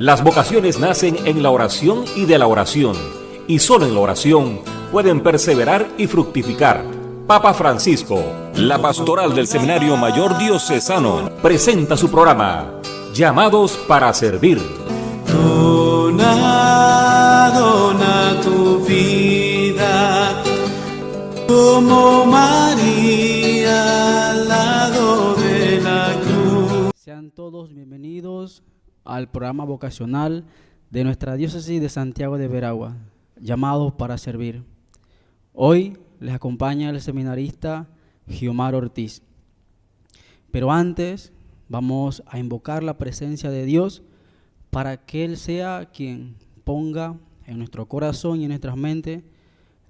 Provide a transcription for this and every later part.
Las vocaciones nacen en la oración y de la oración, y solo en la oración pueden perseverar y fructificar. Papa Francisco, la pastoral del Seminario Mayor Diocesano, presenta su programa, Llamados para Servir. Dona tu vida como María al lado de la cruz. Sean todos bienvenidos al programa vocacional de nuestra diócesis de Santiago de Veragua, Llamados para Servir. Hoy les acompaña el seminarista Giomar Ortiz. Pero antes vamos a invocar la presencia de Dios para que Él sea quien ponga en nuestro corazón y en nuestras mentes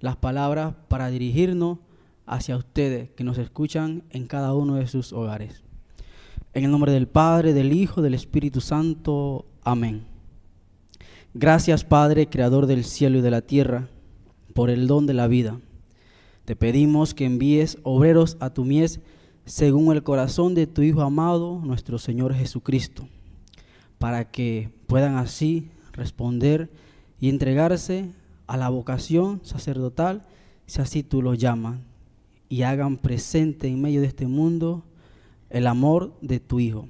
las palabras para dirigirnos hacia ustedes que nos escuchan en cada uno de sus hogares. En el nombre del Padre, del Hijo, del Espíritu Santo. Amén. Gracias, Padre, Creador del cielo y de la tierra, por el don de la vida. Te pedimos que envíes obreros a tu mies según el corazón de tu Hijo amado, nuestro Señor Jesucristo, para que puedan así responder y entregarse a la vocación sacerdotal, si así tú los llamas, y hagan presente en medio de este mundo el amor de tu Hijo.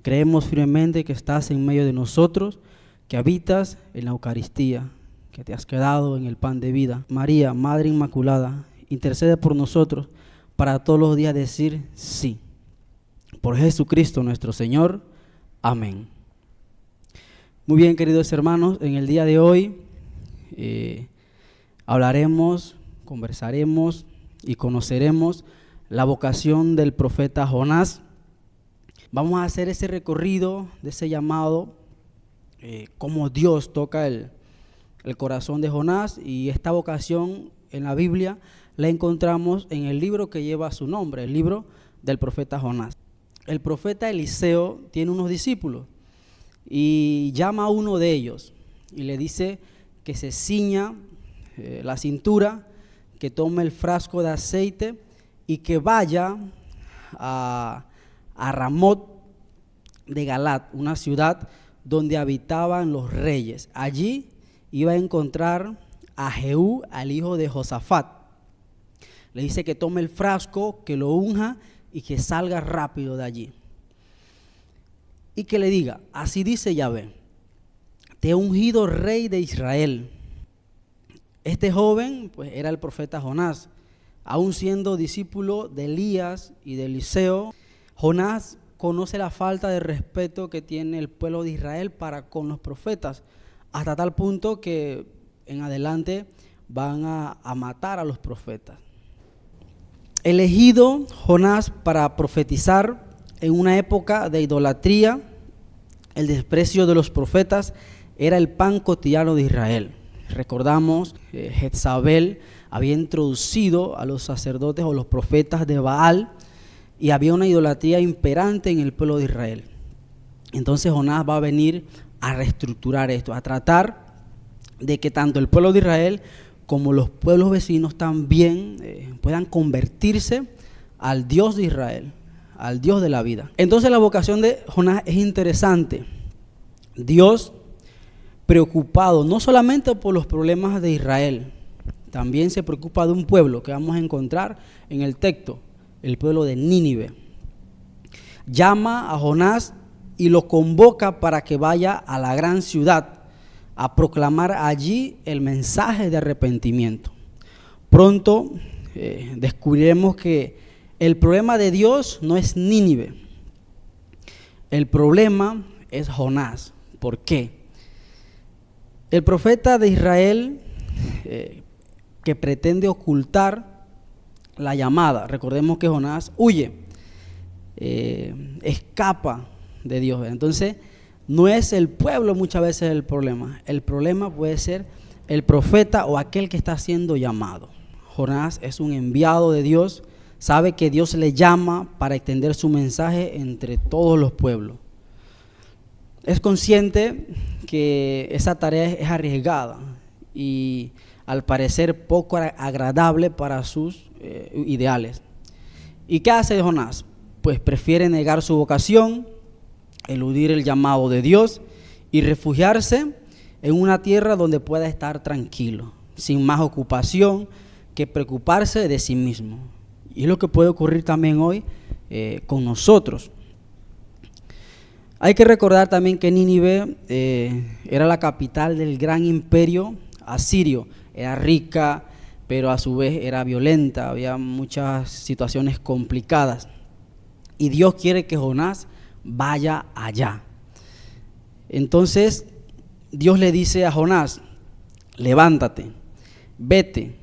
Creemos firmemente que estás en medio de nosotros, que habitas en la Eucaristía, que te has quedado en el pan de vida. María, Madre Inmaculada, intercede por nosotros para todos los días decir sí. Por Jesucristo nuestro Señor. Amén. Muy bien, queridos hermanos, en el día de hoy hablaremos, conversaremos y conoceremos la vocación del profeta Jonás. Vamos a hacer ese recorrido de ese llamado, cómo Dios toca el corazón de Jonás, y esta vocación en la Biblia la encontramos en el libro que lleva su nombre, el libro del profeta Jonás. El profeta Eliseo tiene unos discípulos y llama a uno de ellos y le dice que se ciña la cintura, que tome el frasco de aceite y que vaya a Ramot de Galat, una ciudad donde habitaban los reyes. Allí iba a encontrar a Jehú, al hijo de Josafat. Le dice que tome el frasco, que lo unja y que salga rápido de allí. Y que le diga, así dice Yahvé, te he ungido rey de Israel. Este joven pues era el profeta Jonás. Aún siendo discípulo de Elías y de Eliseo, Jonás conoce la falta de respeto que tiene el pueblo de Israel para con los profetas, hasta tal punto que en adelante van a matar a los profetas. Elegido Jonás para profetizar en una época de idolatría, el desprecio de los profetas era el pan cotidiano de Israel. Recordamos que Jezabel había introducido a los sacerdotes o los profetas de Baal y había una idolatría imperante en el pueblo de Israel. Entonces Jonás va a venir a reestructurar esto, a tratar de que tanto el pueblo de Israel como los pueblos vecinos también puedan convertirse al Dios de Israel, al Dios de la vida. Entonces la vocación de Jonás es interesante. Dios, preocupado no solamente por los problemas de Israel, también se preocupa de un pueblo que vamos a encontrar en el texto, el pueblo de Nínive. Llama a Jonás y lo convoca para que vaya a la gran ciudad a proclamar allí el mensaje de arrepentimiento. Pronto descubriremos que el problema de Dios no es Nínive, el problema es Jonás. ¿Por qué? El profeta de Israel que pretende ocultar la llamada, recordemos que Jonás huye, escapa de Dios. Entonces no es el pueblo muchas veces el problema puede ser el profeta o aquel que está siendo llamado. Jonás es un enviado de Dios, sabe que Dios le llama para extender su mensaje entre todos los pueblos. Es consciente que esa tarea es arriesgada y al parecer poco agradable para sus ideales. ¿Y qué hace Jonás? Pues prefiere negar su vocación, eludir el llamado de Dios y refugiarse en una tierra donde pueda estar tranquilo, sin más ocupación que preocuparse de sí mismo. Y es lo que puede ocurrir también hoy con nosotros. Hay que recordar también que Nínive era la capital del gran imperio asirio. Era rica, pero a su vez era violenta, había muchas situaciones complicadas. Y Dios quiere que Jonás vaya allá. Entonces Dios le dice a Jonás: levántate, vete.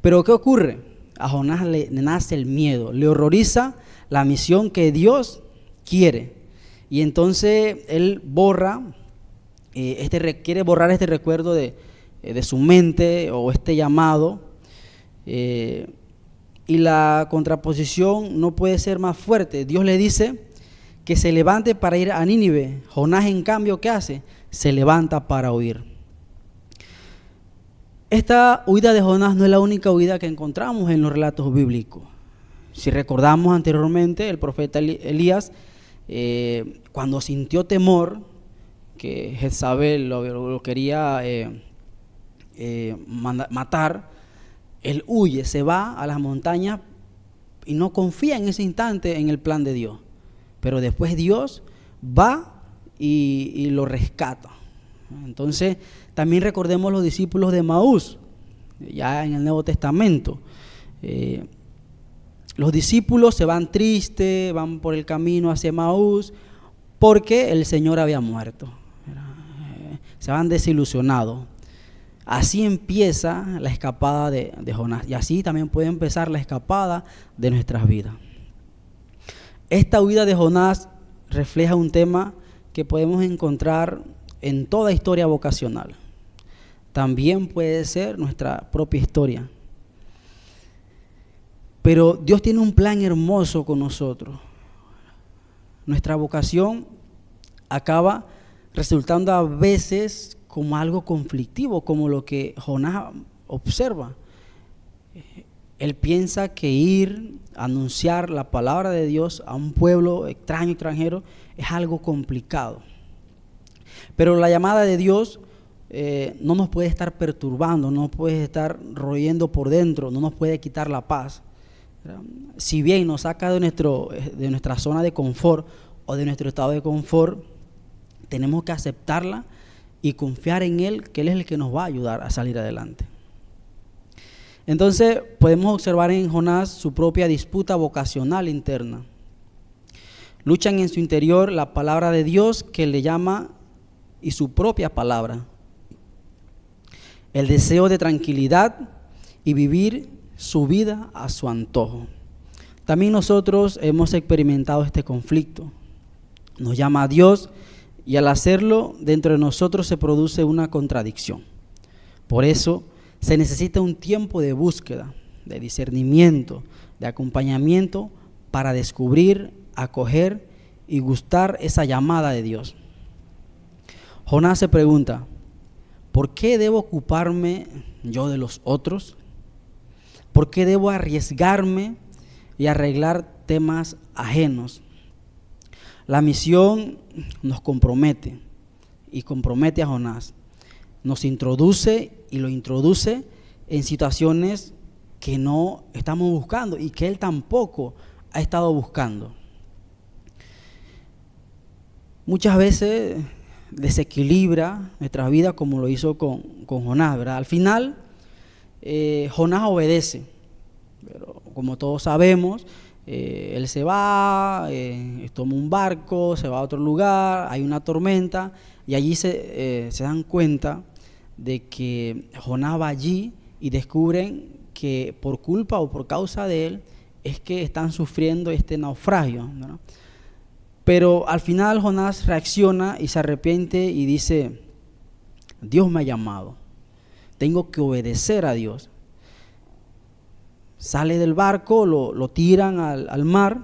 Pero ¿qué ocurre? A Jonás le nace el miedo, le horroriza la misión que Dios quiere. Y entonces él quiere borrar este recuerdo de su mente, o este llamado. Y la contraposición no puede ser más fuerte. Dios le dice que se levante para ir a Nínive. Jonás, en cambio, ¿qué hace? Se levanta para huir. Esta huida de Jonás no es la única huida que encontramos en los relatos bíblicos. Si recordamos anteriormente, el profeta Elías, cuando sintió temor que Jezabel lo quería matar, él huye, se va a las montañas y no confía en ese instante en el plan de Dios. Pero después Dios va y lo rescata. Entonces, también recordemos los discípulos de Emaús, ya en el Nuevo Testamento. Los discípulos se van tristes, van por el camino hacia Emaús, porque el Señor había muerto. Se van desilusionados. Así empieza la escapada de Jonás, y así también puede empezar la escapada de nuestras vidas. Esta huida de Jonás refleja un tema que podemos encontrar en toda historia vocacional. También puede ser nuestra propia historia. Pero Dios tiene un plan hermoso con nosotros. Nuestra vocación acaba resultando a veces como algo conflictivo, como lo que Jonás observa. Él piensa que ir a anunciar la palabra de Dios a un pueblo extranjero, es algo complicado. Pero la llamada de Dios no nos puede estar perturbando, no nos puede estar royendo por dentro, no nos puede quitar la paz. Si bien nos saca de nuestra zona de confort o de nuestro estado de confort, tenemos que aceptarla y confiar en Él, que Él es el que nos va a ayudar a salir adelante. Entonces podemos observar en Jonás su propia disputa vocacional interna. Luchan en su interior la palabra de Dios que le llama y su propia palabra. El deseo de tranquilidad y vivir su vida a su antojo. También nosotros hemos experimentado este conflicto. Nos llama a Dios y al hacerlo dentro de nosotros se produce una contradicción. Por eso se necesita un tiempo de búsqueda, de discernimiento, de acompañamiento para descubrir, acoger y gustar esa llamada de Dios. Jonás se pregunta: ¿por qué debo ocuparme yo de los otros? ¿Por qué debo arriesgarme y arreglar temas ajenos? La misión nos compromete y compromete a Jonás. Nos introduce y lo introduce en situaciones que no estamos buscando y que él tampoco ha estado buscando. Muchas veces desequilibra nuestra vida como lo hizo con Jonás, ¿verdad? Al final, Jonás obedece, pero como todos sabemos, él se va, toma un barco, se va a otro lugar, hay una tormenta y allí se dan cuenta de que Jonás va allí y descubren que por culpa o por causa de él es que están sufriendo este naufragio, ¿no? Pero al final Jonás reacciona y se arrepiente y dice: Dios me ha llamado, tengo que obedecer a Dios. Sale del barco, lo tiran al mar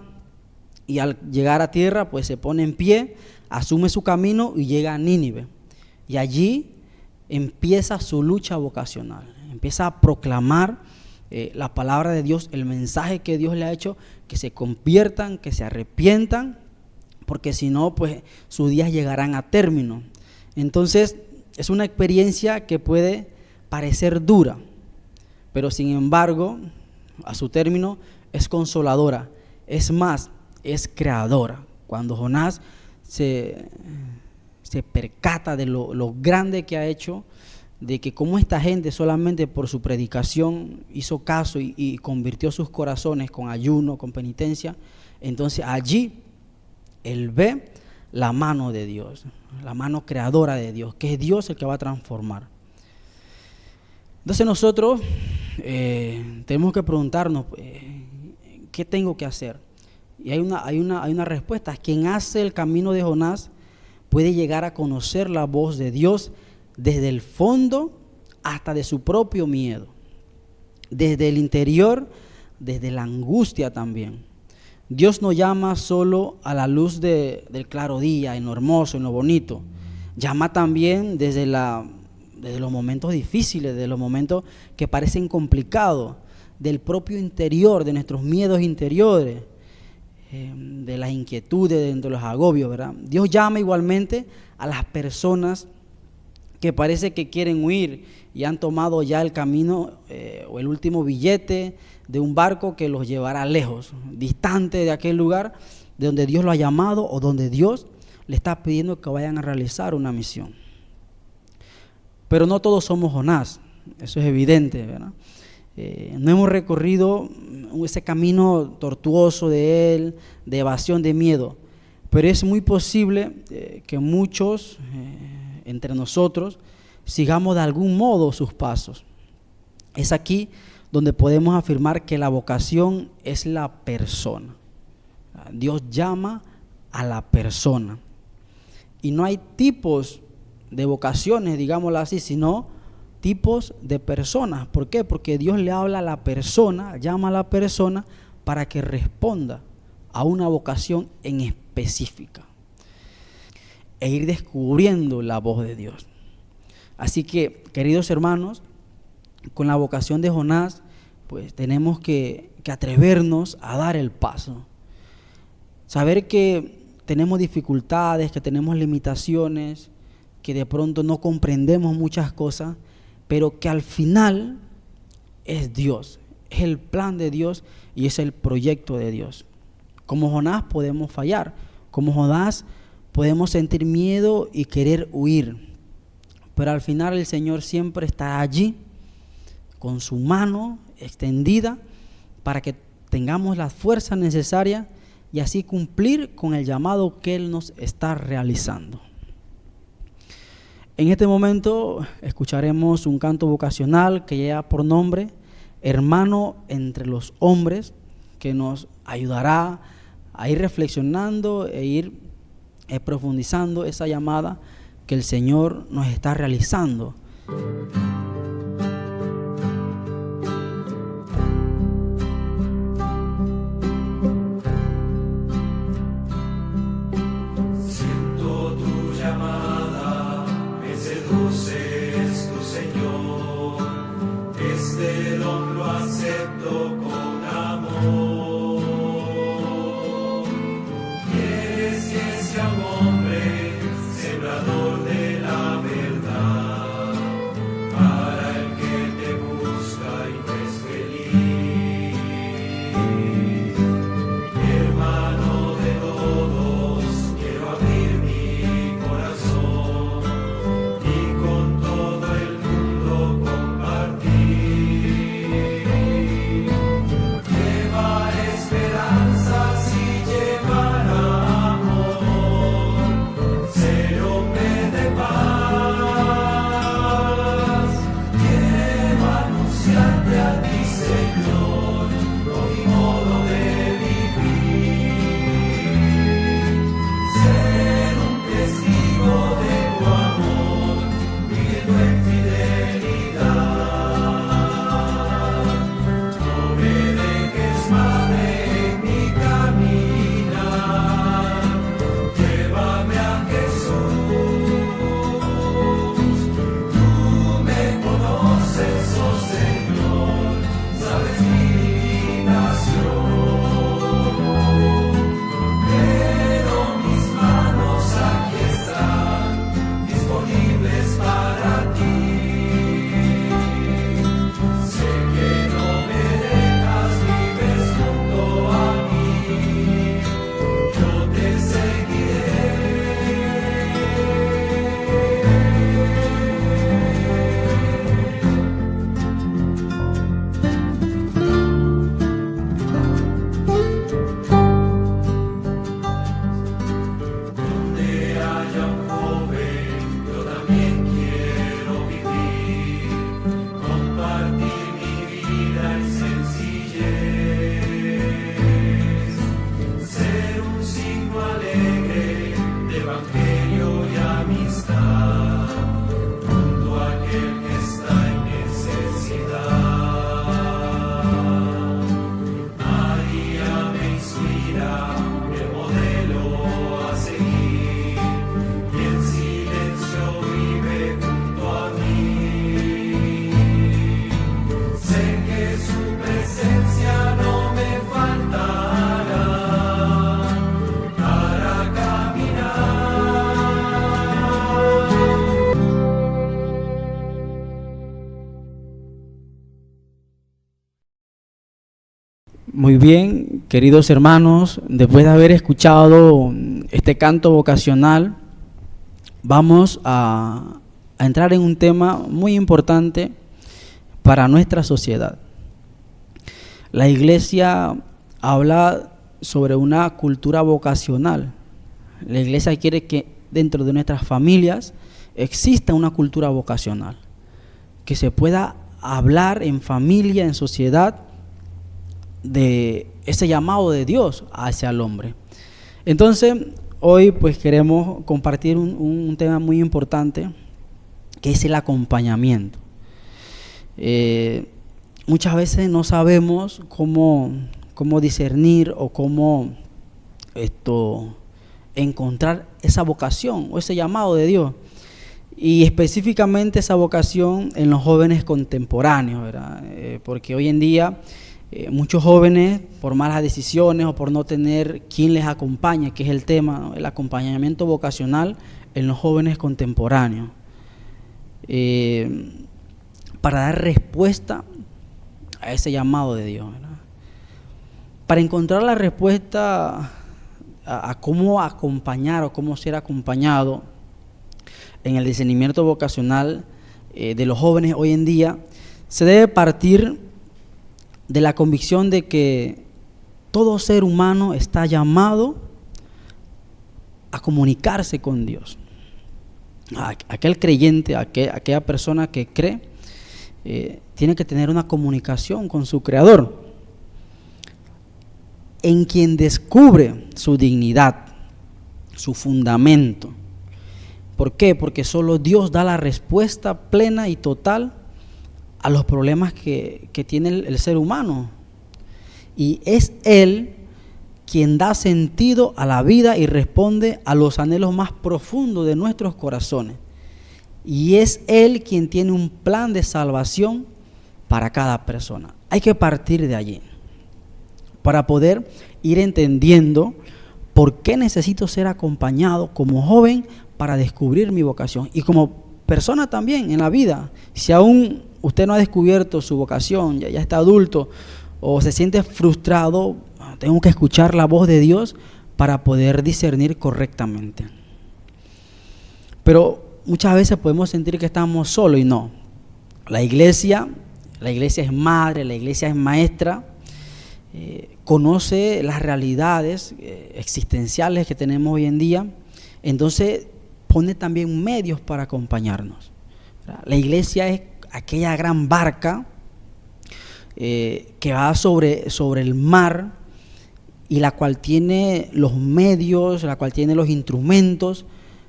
y al llegar a tierra pues se pone en pie, asume su camino y llega a Nínive. Y allí empieza su lucha vocacional, empieza a proclamar la palabra de Dios, el mensaje que Dios le ha hecho, que se conviertan, que se arrepientan, porque si no pues sus días llegarán a término. Entonces, es una experiencia que puede parecer dura, pero sin embargo, a su término, es consoladora. Es más, es creadora. Cuando Jonás se percata de lo grande que ha hecho, de que cómo esta gente solamente por su predicación hizo caso y convirtió sus corazones con ayuno, con penitencia, entonces allí él ve la mano de Dios, la mano creadora de Dios, que es Dios el que va a transformar. Entonces nosotros tenemos que preguntarnos, ¿qué tengo que hacer? Y hay una respuesta. Quien hace el camino de Jonás puede llegar a conocer la voz de Dios desde el fondo hasta de su propio miedo, desde el interior, desde la angustia también. Dios no llama solo a la luz del claro día, en lo hermoso, en lo bonito. Llama también desde los momentos difíciles, de los momentos que parecen complicados, del propio interior, de nuestros miedos interiores, de las inquietudes, de los agobios, ¿verdad? Dios llama igualmente a las personas que parece que quieren huir y han tomado ya el camino o el último billete de un barco que los llevará lejos, distante de aquel lugar de donde Dios lo ha llamado o donde Dios le está pidiendo que vayan a realizar una misión. Pero no todos somos Jonás, eso es evidente, ¿verdad? No hemos recorrido ese camino tortuoso de él, de evasión, de miedo, pero es muy posible que muchos entre nosotros sigamos de algún modo sus pasos. Es aquí donde podemos afirmar que la vocación es la persona. Dios llama a la persona. Y no hay tipos de vocaciones, digámoslo así, sino tipos de personas. ¿Por qué? Porque Dios le habla a la persona, llama a la persona para que responda a una vocación en específica e ir descubriendo la voz de Dios. Así que, queridos hermanos, con la vocación de Jonás, pues tenemos que atrevernos a dar el paso. Saber que tenemos dificultades, que tenemos limitaciones, que de pronto no comprendemos muchas cosas, pero que al final es Dios, es el plan de Dios y es el proyecto de Dios. Como Jonás podemos fallar, como Jonás podemos sentir miedo y querer huir, pero al final el Señor siempre está allí con su mano extendida para que tengamos la fuerza necesaria y así cumplir con el llamado que Él nos está realizando. En este momento escucharemos un canto vocacional que lleva por nombre Hermano entre los hombres, que nos ayudará a ir reflexionando e ir profundizando esa llamada que el Señor nos está realizando. Hombre, sembrador de la verdad. Muy bien, queridos hermanos, después de haber escuchado este canto vocacional, vamos a entrar en un tema muy importante para nuestra sociedad. La Iglesia habla sobre una cultura vocacional. La Iglesia quiere que dentro de nuestras familias exista una cultura vocacional, que se pueda hablar en familia, en sociedad, de ese llamado de Dios hacia el hombre. Entonces, hoy pues queremos compartir un tema muy importante, que es el acompañamiento. Muchas veces no sabemos cómo discernir o cómo encontrar esa vocación o ese llamado de Dios. Y específicamente esa vocación en los jóvenes contemporáneos, ¿verdad? Porque hoy en día muchos jóvenes, por malas decisiones o por no tener quien les acompañe, que es el tema, ¿no? El acompañamiento vocacional en los jóvenes contemporáneos, para dar respuesta a ese llamado de Dios, ¿verdad? Para encontrar la respuesta a cómo acompañar o cómo ser acompañado en el discernimiento vocacional de los jóvenes hoy en día, se debe partir de la convicción de que todo ser humano está llamado a comunicarse con Dios. Aquel creyente, aquella persona que cree, tiene que tener una comunicación con su Creador, en quien descubre su dignidad, su fundamento. ¿Por qué? Porque solo Dios da la respuesta plena y total a los problemas que tiene el ser humano. Y es Él quien da sentido a la vida y responde a los anhelos más profundos de nuestros corazones. Y es Él quien tiene un plan de salvación para cada persona. Hay que partir de allí para poder ir entendiendo por qué necesito ser acompañado como joven para descubrir mi vocación, y como persona también en la vida. Si aún usted no ha descubierto su vocación, ya está adulto o se siente frustrado, tengo que escuchar la voz de Dios para poder discernir correctamente. Pero muchas veces podemos sentir que estamos solos, y no. La iglesia es madre, la iglesia es maestra, conoce las realidades existenciales que tenemos hoy en día, entonces pone también medios para acompañarnos. La iglesia es aquella gran barca que va sobre el mar, y la cual tiene los medios, la cual tiene los instrumentos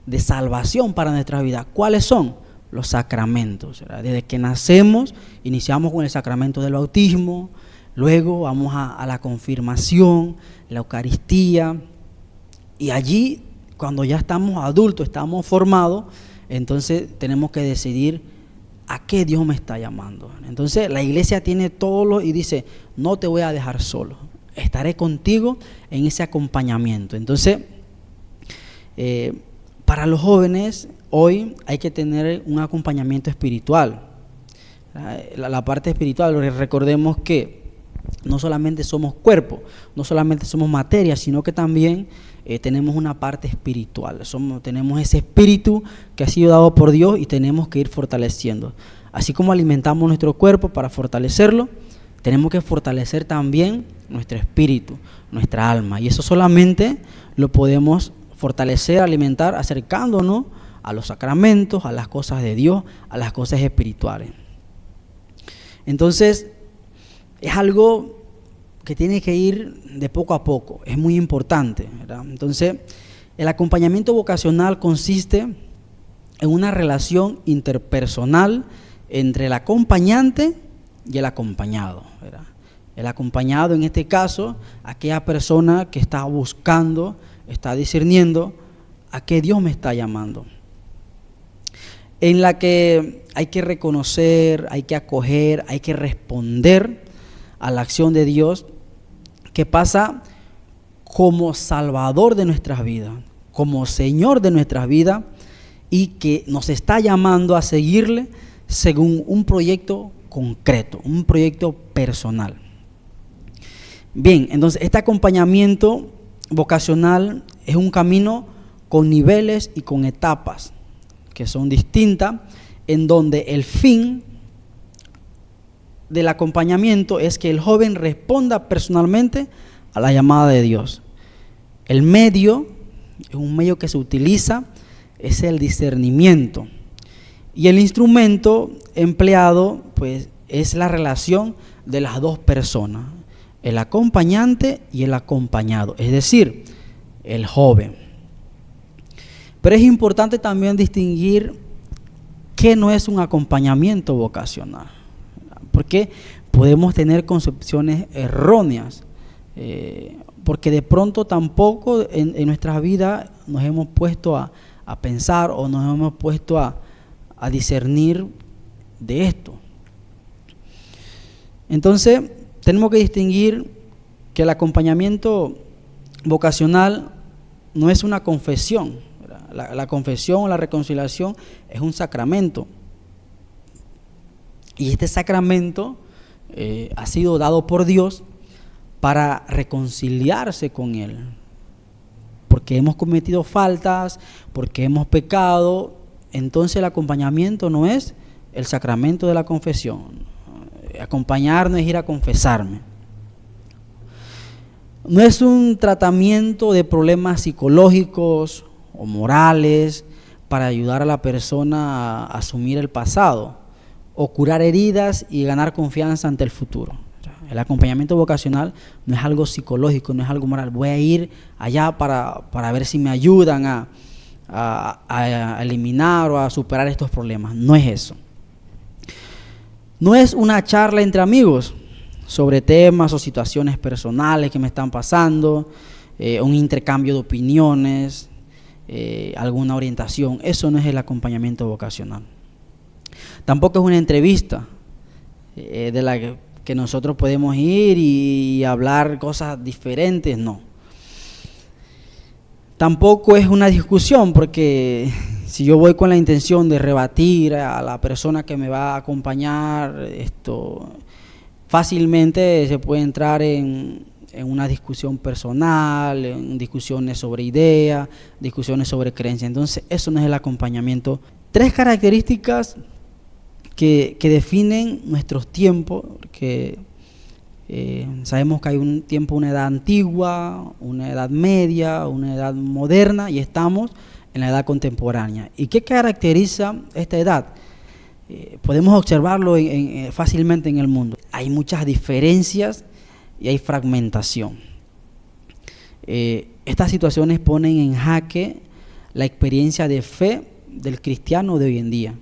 de salvación para nuestra vida. ¿Cuáles son? Los sacramentos, ¿verdad? Desde que nacemos, iniciamos con el sacramento del bautismo, luego vamos a la confirmación, la Eucaristía, y allí, cuando ya estamos adultos, estamos formados, entonces tenemos que decidir a qué Dios me está llamando. Entonces la iglesia tiene todo y dice: no te voy a dejar solo, estaré contigo en ese acompañamiento. Entonces, para los jóvenes hoy hay que tener un acompañamiento espiritual. La parte espiritual, recordemos que no solamente somos cuerpo, no solamente somos materia, sino que también tenemos una parte espiritual. Tenemos ese espíritu que ha sido dado por Dios y tenemos que ir fortaleciendo. Así como alimentamos nuestro cuerpo para fortalecerlo, tenemos que fortalecer también nuestro espíritu, nuestra alma. Y eso solamente lo podemos fortalecer, alimentar, acercándonos a los sacramentos, a las cosas de Dios, a las cosas espirituales. Entonces, es algo que tiene que ir de poco a poco, es muy importante, ¿verdad? Entonces, el acompañamiento vocacional consiste en una relación interpersonal entre el acompañante y el acompañado, ¿verdad? El acompañado, en este caso, aquella persona que está buscando, está discerniendo a qué Dios me está llamando, en la que hay que reconocer, hay que acoger, hay que responder a la acción de Dios que pasa como Salvador de nuestras vidas, como Señor de nuestras vidas, y que nos está llamando a seguirle según un proyecto concreto, un proyecto personal. Bien, entonces este acompañamiento vocacional es un camino con niveles y con etapas que son distintas, en donde el fin del acompañamiento es que el joven responda personalmente a la llamada de Dios. El medio, es un medio que se utiliza, es el discernimiento, y el instrumento empleado pues es la relación de las dos personas, el acompañante y el acompañado, es decir, el joven. Pero es importante también distinguir qué no es un acompañamiento vocacional, porque podemos tener concepciones erróneas, porque de pronto tampoco en nuestras vidas nos hemos puesto a pensar o nos hemos puesto a discernir de esto. Entonces, tenemos que distinguir que el acompañamiento vocacional no es una confesión. La confesión o la reconciliación es un sacramento. Y este sacramento ha sido dado por Dios para reconciliarse con Él. Porque hemos cometido faltas, porque hemos pecado. Entonces el acompañamiento no es el sacramento de la confesión. Acompañar no es ir a confesarme. No es un tratamiento de problemas psicológicos o morales para ayudar a la persona a asumir el pasado o curar heridas y ganar confianza ante el futuro. El acompañamiento vocacional no es algo psicológico, no es algo moral. Voy a ir allá para ver si me ayudan a eliminar o a superar estos problemas. No es eso. No es una charla entre amigos sobre temas o situaciones personales que me están pasando, un intercambio de opiniones, alguna orientación. Eso no es el acompañamiento vocacional. Tampoco es una entrevista de la que nosotros podemos ir y hablar cosas diferentes, no. Tampoco es una discusión, porque si yo voy con la intención de rebatir a la persona que me va a acompañar, fácilmente se puede entrar en una discusión personal, en discusiones sobre ideas, discusiones sobre creencias. Entonces, eso no es el acompañamiento. 3 características que definen nuestros tiempos, porque sabemos que hay un tiempo, una edad antigua, una edad media, una edad moderna, y estamos en la edad contemporánea. ¿Y qué caracteriza esta edad? Podemos observarlo fácilmente en el mundo. Hay muchas diferencias y hay fragmentación. Estas situaciones ponen en jaque la experiencia de fe del cristiano de hoy en día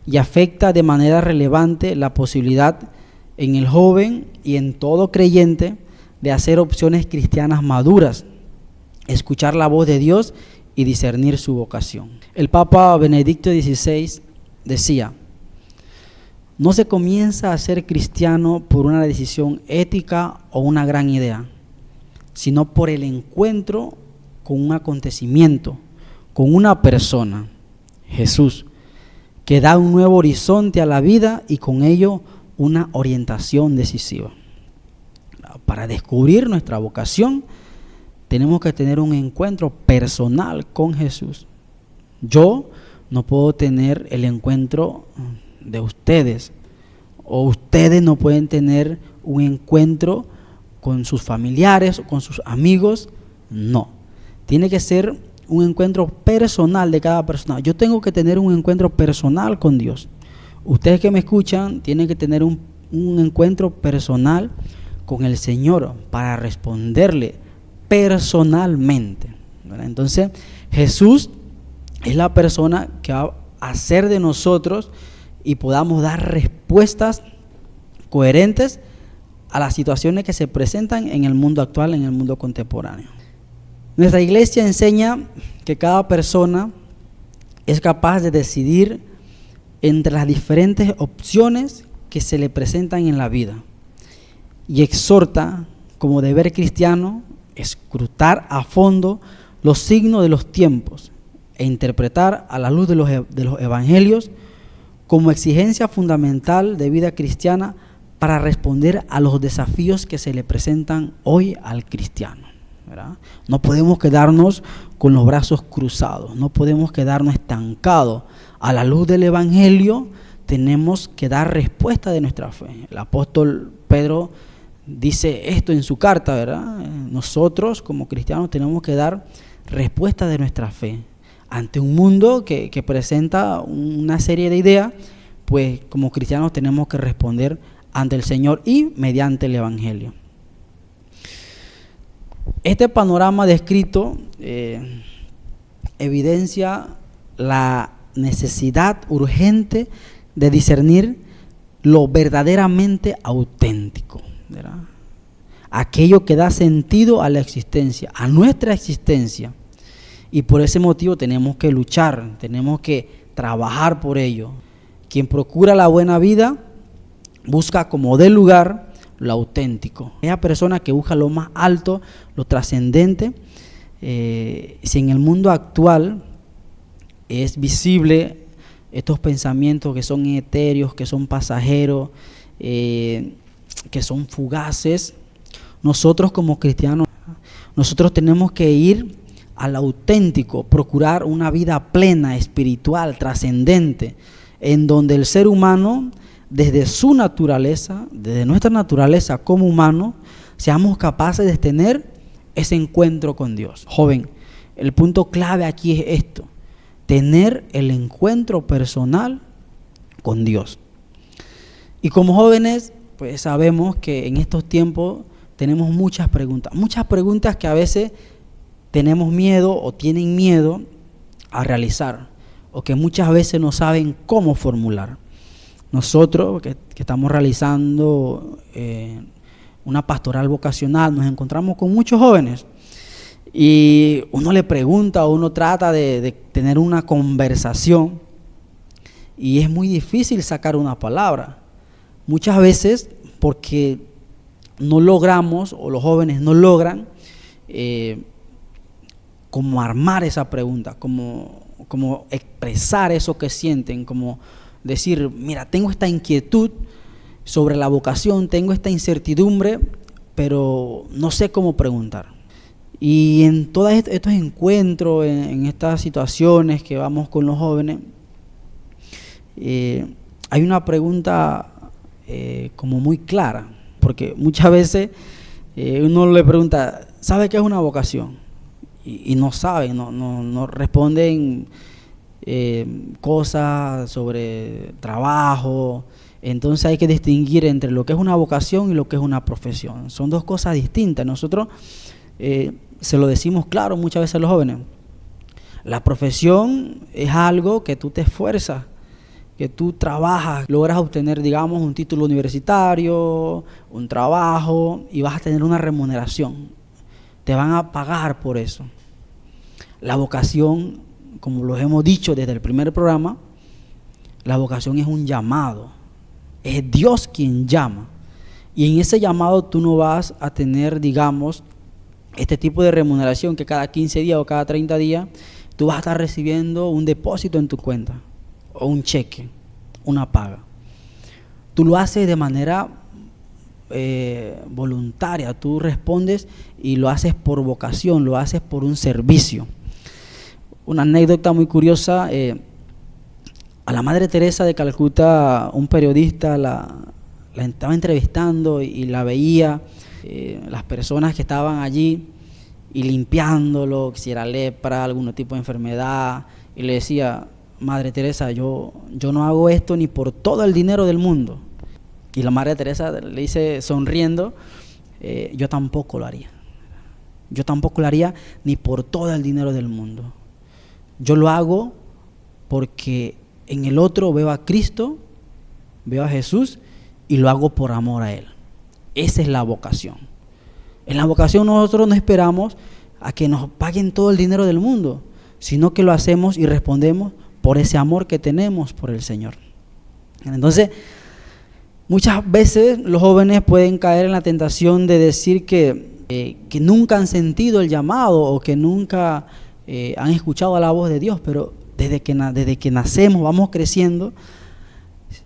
y afecta de manera relevante la posibilidad en el joven y en todo creyente de hacer opciones cristianas maduras, escuchar la voz de Dios y discernir su vocación. El Papa Benedicto XVI decía: no se comienza a ser cristiano por una decisión ética o una gran idea, sino por el encuentro con un acontecimiento, con una persona, Jesús, que da un nuevo horizonte a la vida y con ello una orientación decisiva. Para descubrir nuestra vocación tenemos que tener un encuentro personal con Jesús. Yo no puedo tener el encuentro de ustedes, o ustedes no pueden tener un encuentro con sus familiares o con sus amigos. No, tiene que ser un encuentro personal de cada persona. Yo tengo que tener un encuentro personal con Dios. Ustedes que me escuchan tienen que tener un encuentro personal con el Señor para responderle personalmente, ¿verdad? Entonces, Jesús es la persona que va a hacer de nosotros y podamos dar respuestas coherentes a las situaciones que se presentan en el mundo actual, en el mundo contemporáneo. Nuestra iglesia enseña que cada persona es capaz de decidir entre las diferentes opciones que se le presentan en la vida y exhorta como deber cristiano escrutar a fondo los signos de los tiempos e interpretar a la luz de los evangelios como exigencia fundamental de vida cristiana para responder a los desafíos que se le presentan hoy al cristiano, ¿verdad? No podemos quedarnos con los brazos cruzados, no podemos quedarnos estancados. A la luz del evangelio tenemos que dar respuesta de nuestra fe. El apóstol Pedro dice esto en su carta, ¿verdad? Nosotros como cristianos tenemos que dar respuesta de nuestra fe ante un mundo que presenta una serie de ideas. Pues como cristianos tenemos que responder ante el Señor y mediante el evangelio. Este panorama descrito evidencia la necesidad urgente de discernir lo verdaderamente auténtico, ¿verdad? Aquello que da sentido a la existencia, a nuestra existencia, y por ese motivo tenemos que luchar, tenemos que trabajar por ello. Quien procura la buena vida busca como dé lugar lo auténtico. Esa persona que busca lo más alto, lo trascendente. Si en el mundo actual es visible estos pensamientos que son etéreos, que son pasajeros, que son fugaces, nosotros como cristianos, nosotros tenemos que ir al auténtico, procurar una vida plena, espiritual, trascendente, en donde el ser humano, desde su naturaleza, desde nuestra naturaleza como humano, seamos capaces de tener ese encuentro con Dios. Joven, el punto clave aquí es esto: tener el encuentro personal con Dios. Y como jóvenes, pues sabemos que en estos tiempos tenemos muchas preguntas que a veces tenemos miedo o tienen miedo a realizar, o que muchas veces no saben cómo formular. Nosotros que estamos realizando una pastoral vocacional, nos encontramos con muchos jóvenes y uno le pregunta o uno trata de tener una conversación y es muy difícil sacar una palabra. Muchas veces porque no logramos, o los jóvenes no logran como armar esa pregunta, como expresar eso que sienten, como decir, mira, tengo esta inquietud sobre la vocación, tengo esta incertidumbre, pero no sé cómo preguntar. Y en todos estos encuentros, en estas situaciones que vamos con los jóvenes, hay una pregunta como muy clara, porque muchas veces uno le pregunta, ¿sabe qué es una vocación? Y no saben, no responden cosas sobre trabajo. Entonces hay que distinguir entre lo que es una vocación y lo que es una profesión. Son dos cosas distintas. Nosotros se lo decimos claro muchas veces a los jóvenes. La profesión es algo que tú te esfuerzas, que tú trabajas, logras obtener, digamos, un título universitario, un trabajo, y vas a tener una remuneración. Te van a pagar por eso. La vocación, como lo hemos dicho desde el primer programa, la vocación es un llamado. Es Dios quien llama. Y en ese llamado tú no vas a tener, digamos, este tipo de remuneración que cada 15 días o cada 30 días tú vas a estar recibiendo un depósito en tu cuenta o un cheque, una paga. Tú lo haces de manera voluntaria, tú respondes y lo haces por vocación, lo haces por un servicio. Una anécdota muy curiosa, a la Madre Teresa de Calcuta, un periodista la estaba entrevistando y la veía, las personas que estaban allí, y limpiándolo, si era lepra, algún tipo de enfermedad, y le decía: Madre Teresa, yo no hago esto ni por todo el dinero del mundo. Y la Madre Teresa le dice sonriendo: yo tampoco lo haría. Yo tampoco lo haría ni por todo el dinero del mundo. Yo lo hago porque en el otro veo a Cristo, veo a Jesús, y lo hago por amor a Él. Esa es la vocación. En la vocación nosotros no esperamos a que nos paguen todo el dinero del mundo, sino que lo hacemos y respondemos por ese amor que tenemos por el Señor. Entonces, muchas veces los jóvenes pueden caer en la tentación de decir que nunca han sentido el llamado o que nunca han escuchado la voz de Dios, pero desde que nacemos, vamos creciendo,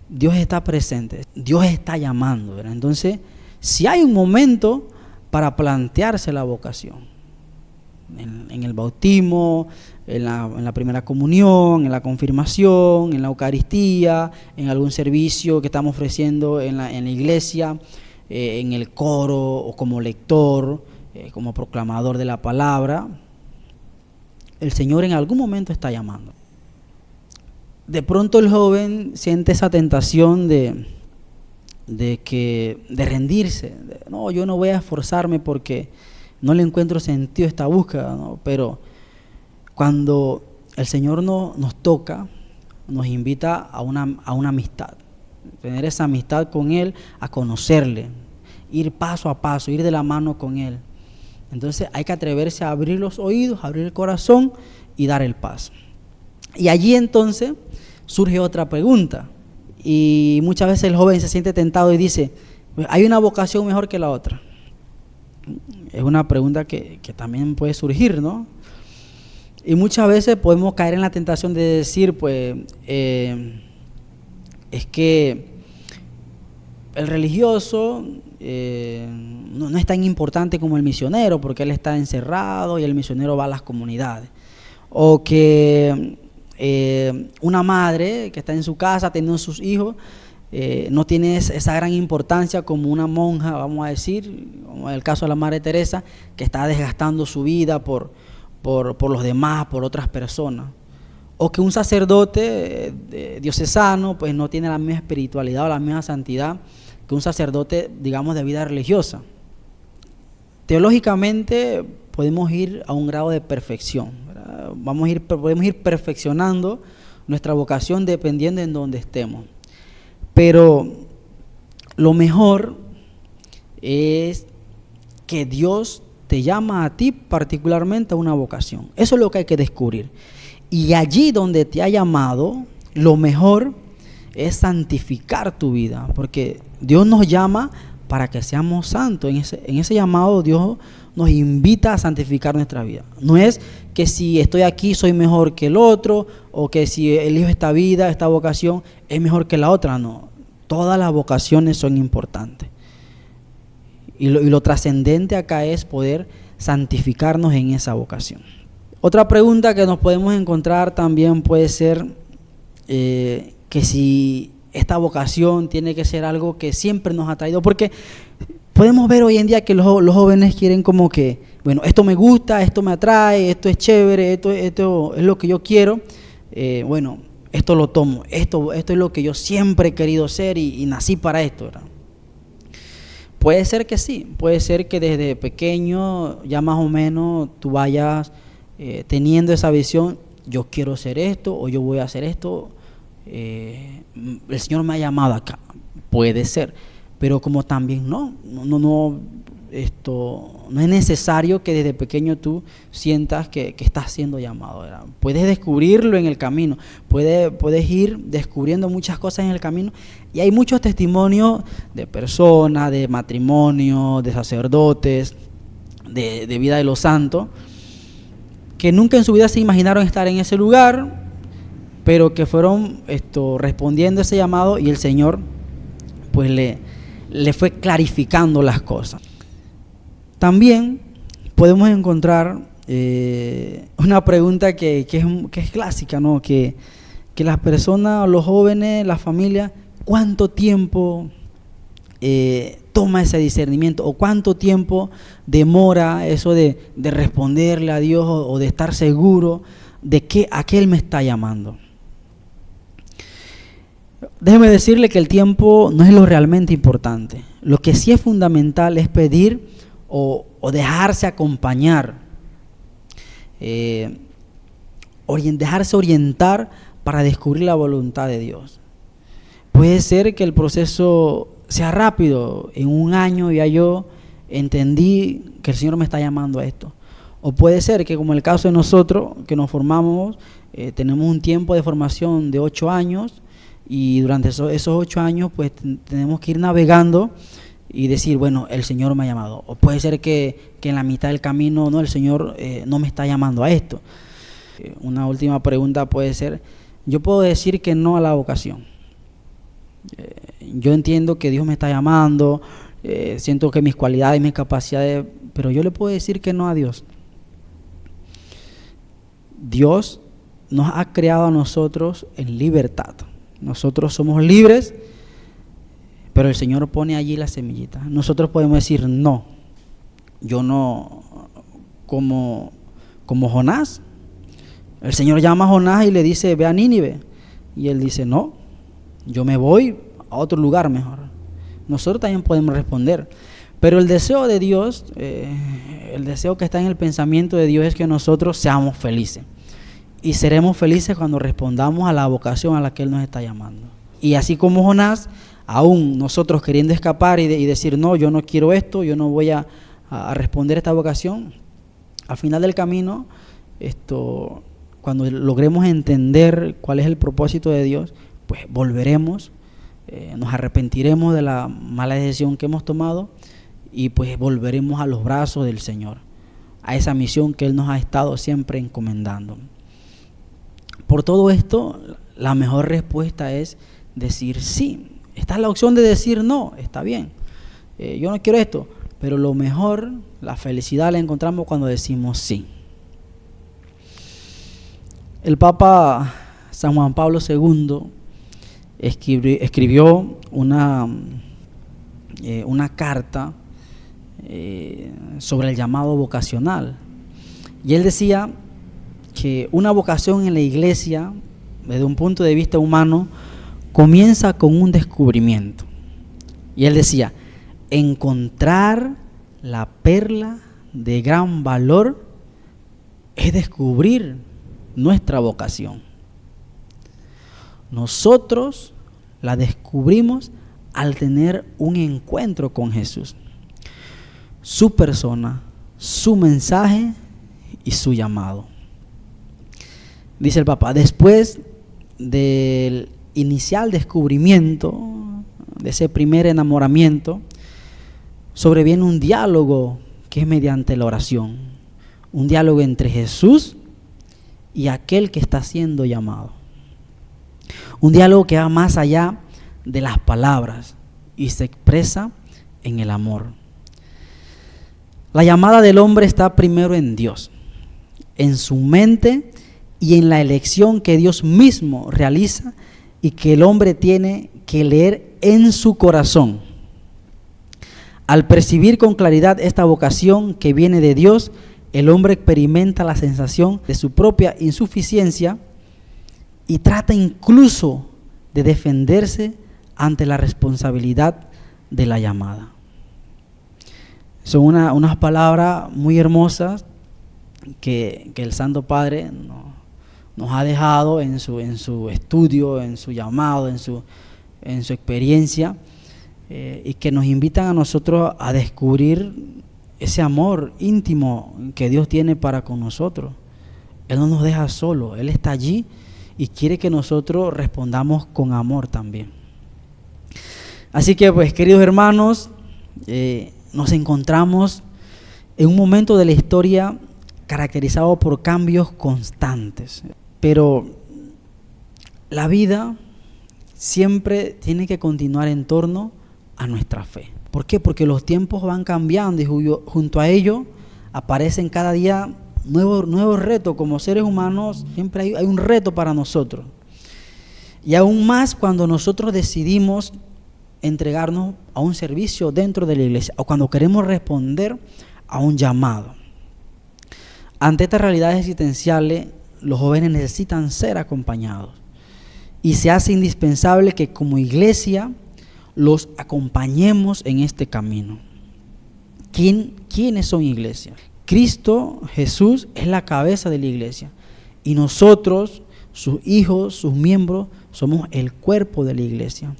Dios está presente, Dios está llamando, ¿verdad? Entonces, si hay un momento para plantearse la vocación, en el bautismo, en la primera comunión, en la confirmación, en la Eucaristía, en algún servicio que estamos ofreciendo en la iglesia, en el coro o como lector, como proclamador de la palabra, el Señor en algún momento está llamando. De pronto el joven siente esa tentación de rendirse. No, yo no voy a esforzarme porque no le encuentro sentido a esta búsqueda, ¿no? Pero cuando el Señor nos toca, nos invita a una amistad, tener esa amistad con Él, a conocerle, ir paso a paso, ir de la mano con Él. Entonces hay que atreverse a abrir los oídos, abrir el corazón y dar el paso. Y allí entonces surge otra pregunta, y muchas veces el joven se siente tentado y dice: ¿hay una vocación mejor que la otra? Es una pregunta que también puede surgir, ¿no? Y muchas veces podemos caer en la tentación de decir, pues, es que el religioso no es tan importante como el misionero, porque él está encerrado y el misionero va a las comunidades. O que una madre que está en su casa teniendo sus hijos no tiene esa gran importancia como una monja, vamos a decir, como en el caso de la Madre Teresa, que está desgastando su vida por los demás, por otras personas. O que un sacerdote diocesano pues no tiene la misma espiritualidad o la misma santidad que un sacerdote, digamos, de vida religiosa. Teológicamente podemos ir a un grado de perfección, ¿verdad? Podemos ir perfeccionando nuestra vocación dependiendo en donde estemos. Pero lo mejor es que Dios te llama a ti particularmente a una vocación. Eso es lo que hay que descubrir. Y allí donde te ha llamado, lo mejor es santificar tu vida, porque Dios nos llama para que seamos santos. En ese llamado Dios nos invita a santificar nuestra vida. No es que si estoy aquí soy mejor que el otro, o que si elijo esta vida, esta vocación es mejor que la otra. No, todas las vocaciones son importantes. Y lo trascendente acá es poder santificarnos en esa vocación. Otra pregunta que nos podemos encontrar también puede ser que si esta vocación tiene que ser algo que siempre nos ha traído, porque podemos ver hoy en día que los jóvenes quieren como que, bueno, esto me gusta, esto me atrae, esto es chévere, esto es lo que yo quiero, bueno, esto lo tomo, esto es lo que yo siempre he querido ser y nací para esto, ¿verdad? Puede ser que sí, puede ser que desde pequeño ya más o menos tú vayas teniendo esa visión: yo quiero hacer esto o yo voy a hacer esto, el Señor me ha llamado acá. Puede ser, pero como también no es necesario que desde pequeño tú sientas que estás siendo llamado, ¿verdad? Puedes descubrirlo en el camino, puedes ir descubriendo muchas cosas en el camino, y hay muchos testimonios de personas, de matrimonio, de sacerdotes, de vida de los santos, que nunca en su vida se imaginaron estar en ese lugar, pero que fueron respondiendo a ese llamado, y el Señor pues le fue clarificando las cosas. También podemos encontrar una pregunta que es clásica, ¿no? Que las personas, los jóvenes, las familias, ¿cuánto tiempo toma ese discernimiento? ¿O cuánto tiempo demora eso de responderle a Dios o de estar seguro de que a qué Él me está llamando? Déjeme decirle que el tiempo no es lo realmente importante. Lo que sí es fundamental es pedir o dejarse acompañar, dejarse orientar para descubrir la voluntad de Dios. Puede ser que el proceso sea rápido, en un año ya yo entendí que el Señor me está llamando a esto. O puede ser que, como el caso de nosotros, que nos formamos, tenemos un tiempo de formación de 8 años, y durante esos 8 años pues tenemos que ir navegando y decir, bueno, el Señor me ha llamado. O puede ser que en la mitad del camino, no, el Señor no me está llamando a esto. Una última pregunta puede ser, yo puedo decir que no a la vocación. Yo entiendo que Dios me está llamando, siento que mis cualidades, mis capacidades, pero yo le puedo decir que no a Dios. Dios nos ha creado a nosotros en libertad. Nosotros somos libres, pero el Señor pone allí la semillita. Nosotros podemos decir no. Yo no, como Jonás. El Señor llama a Jonás y le dice, ve a Nínive. Y él dice, no, yo me voy a otro lugar mejor. Nosotros también podemos responder. Pero el deseo de Dios, el deseo que está en el pensamiento de Dios es que nosotros seamos felices. Y seremos felices cuando respondamos a la vocación a la que Él nos está llamando. Y así como Jonás, aún nosotros queriendo escapar y decir, no, yo no quiero esto, yo no voy a responder a esta vocación, al final del camino, cuando logremos entender cuál es el propósito de Dios, pues volveremos, nos arrepentiremos de la mala decisión que hemos tomado y pues volveremos a los brazos del Señor, a esa misión que Él nos ha estado siempre encomendando. Por todo esto, la mejor respuesta es decir sí. Esta es la opción de decir no, está bien, yo no quiero esto, pero lo mejor, la felicidad la encontramos cuando decimos sí. El Papa San Juan Pablo II escribió una carta sobre el llamado vocacional, y él decía que una vocación en la iglesia, desde un punto de vista humano, comienza con un descubrimiento. Y él decía, encontrar la perla de gran valor es descubrir nuestra vocación. Nosotros la descubrimos al tener un encuentro con Jesús, su persona, su mensaje y su llamado. Dice el Papa, después del inicial descubrimiento, de ese primer enamoramiento, sobreviene un diálogo que es mediante la oración, un diálogo entre Jesús y aquel que está siendo llamado, un diálogo que va más allá de las palabras y se expresa en el amor. La llamada del hombre está primero en Dios, en su mente y en la elección que Dios mismo realiza y que el hombre tiene que leer en su corazón. Al percibir con claridad esta vocación que viene de Dios, el hombre experimenta la sensación de su propia insuficiencia y trata incluso de defenderse ante la responsabilidad de la llamada. Son unas palabras muy hermosas que el Santo Padre nos ha dejado en su estudio, en su llamado, en su experiencia, y que nos invitan a nosotros a descubrir ese amor íntimo que Dios tiene para con nosotros. Él no nos deja solo, Él está allí y quiere que nosotros respondamos con amor también. Así que pues, queridos hermanos, nos encontramos en un momento de la historia caracterizado por cambios constantes, pero la vida siempre tiene que continuar en torno a nuestra fe. ¿Por qué? Porque los tiempos van cambiando y junto a ello aparecen cada día nuevos retos. Como seres humanos siempre hay un reto para nosotros. Y aún más cuando nosotros decidimos entregarnos a un servicio dentro de la iglesia o cuando queremos responder a un llamado. Ante estas realidades existenciales, los jóvenes necesitan ser acompañados y se hace indispensable que como iglesia los acompañemos en este camino. ¿Quiénes son iglesias? Cristo Jesús es la cabeza de la iglesia y nosotros, sus hijos, sus miembros, somos el cuerpo de la iglesia.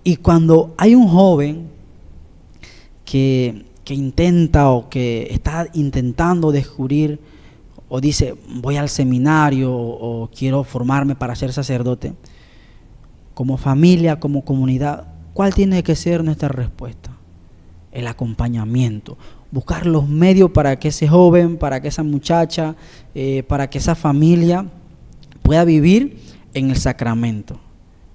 Y cuando hay un joven que intenta o que está intentando descubrir o dice voy al seminario o quiero formarme para ser sacerdote, como familia, como comunidad, ¿cuál tiene que ser nuestra respuesta? El acompañamiento, buscar los medios para que ese joven, para que esa muchacha, para que esa familia pueda vivir en el sacramento,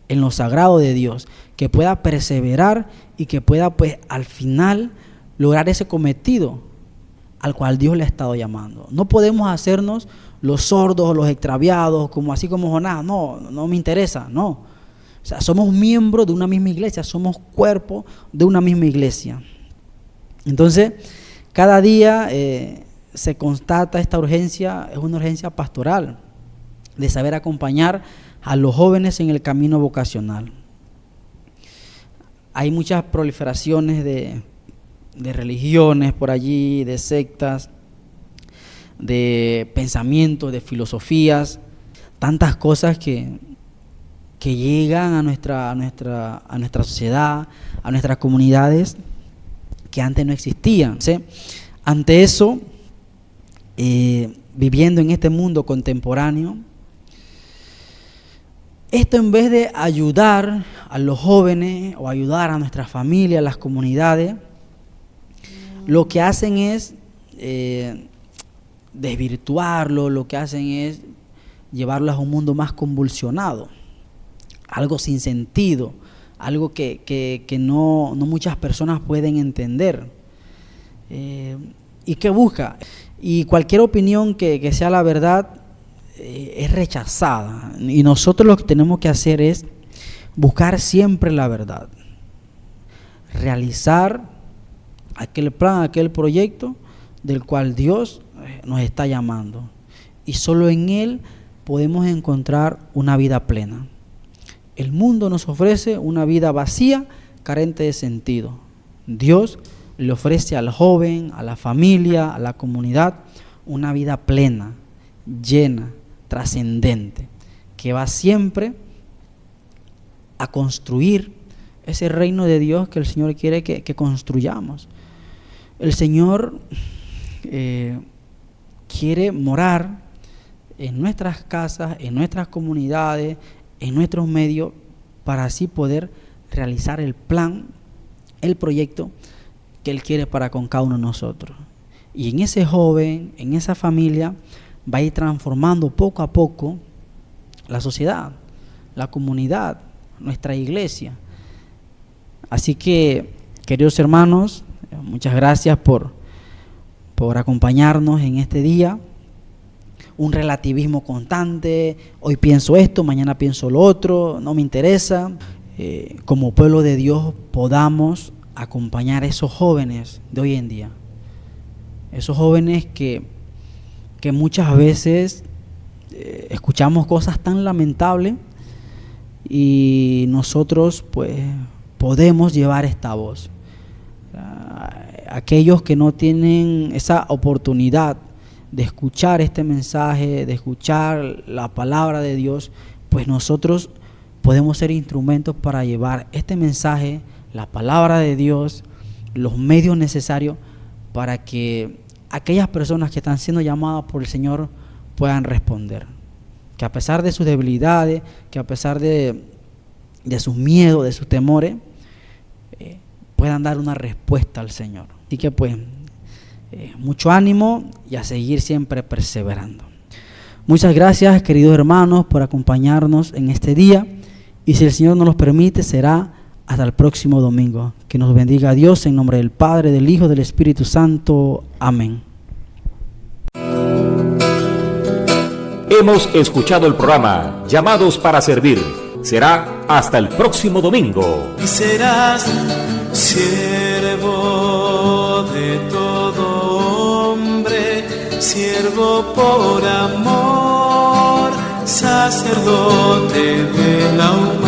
en lo sagrado de Dios, que pueda perseverar y que pueda pues al final lograr ese cometido al cual Dios le ha estado llamando. No podemos hacernos los sordos o los extraviados, así como Jonás, no me interesa, no. O sea, somos miembros de una misma iglesia, somos cuerpo de una misma iglesia. Entonces, cada día se constata esta urgencia, es una urgencia pastoral, de saber acompañar a los jóvenes en el camino vocacional. Hay muchas proliferaciones de religiones por allí, de sectas, de pensamientos, de filosofías, tantas cosas que llegan a nuestra sociedad, a nuestras comunidades, que antes no existían, ¿sí? Ante eso, viviendo en este mundo contemporáneo, esto en vez de ayudar a los jóvenes o ayudar a nuestras familias, a las comunidades, lo que hacen es desvirtuarlo, lo que hacen es llevarlos a un mundo más convulsionado, algo sin sentido, algo que no muchas personas pueden entender. ¿Y qué busca? Y cualquier opinión que sea la verdad es rechazada. Y nosotros lo que tenemos que hacer es buscar siempre la verdad, realizar aquel plan, aquel proyecto del cual Dios nos está llamando. Y solo en Él podemos encontrar una vida plena. El mundo nos ofrece una vida vacía, carente de sentido. Dios le ofrece al joven, a la familia, a la comunidad, una vida plena, llena, trascendente, que va siempre a construir ese reino de Dios que el Señor quiere que construyamos. El Señor quiere morar en nuestras casas, en nuestras comunidades, en nuestros medios, para así poder realizar el plan, el proyecto que Él quiere para con cada uno de nosotros. Y en ese joven, en esa familia, va a ir transformando poco a poco la sociedad, la comunidad, nuestra iglesia. Así que, queridos hermanos, muchas gracias por acompañarnos en este día. Un relativismo constante, hoy pienso esto, mañana pienso lo otro, no me interesa. Como pueblo de Dios podamos acompañar a esos jóvenes de hoy en día, esos jóvenes que muchas veces escuchamos cosas tan lamentables y nosotros pues podemos llevar esta voz. Aquellos que no tienen esa oportunidad de escuchar este mensaje, de escuchar la palabra de Dios, pues nosotros podemos ser instrumentos para llevar este mensaje, la palabra de Dios, los medios necesarios para que aquellas personas que están siendo llamadas por el Señor puedan responder. Que a pesar de sus debilidades, que a pesar de sus miedos, de sus temores, puedan dar una respuesta al Señor. Así que pues, mucho ánimo y a seguir siempre perseverando. Muchas gracias, queridos hermanos, por acompañarnos en este día. Y si el Señor nos lo permite, será hasta el próximo domingo. Que nos bendiga Dios en nombre del Padre, del Hijo, del Espíritu Santo. Amén. Hemos escuchado el programa Llamados para Servir. Será hasta el próximo domingo. Y serás siervo de todo hombre, siervo por amor, sacerdote de la humanidad.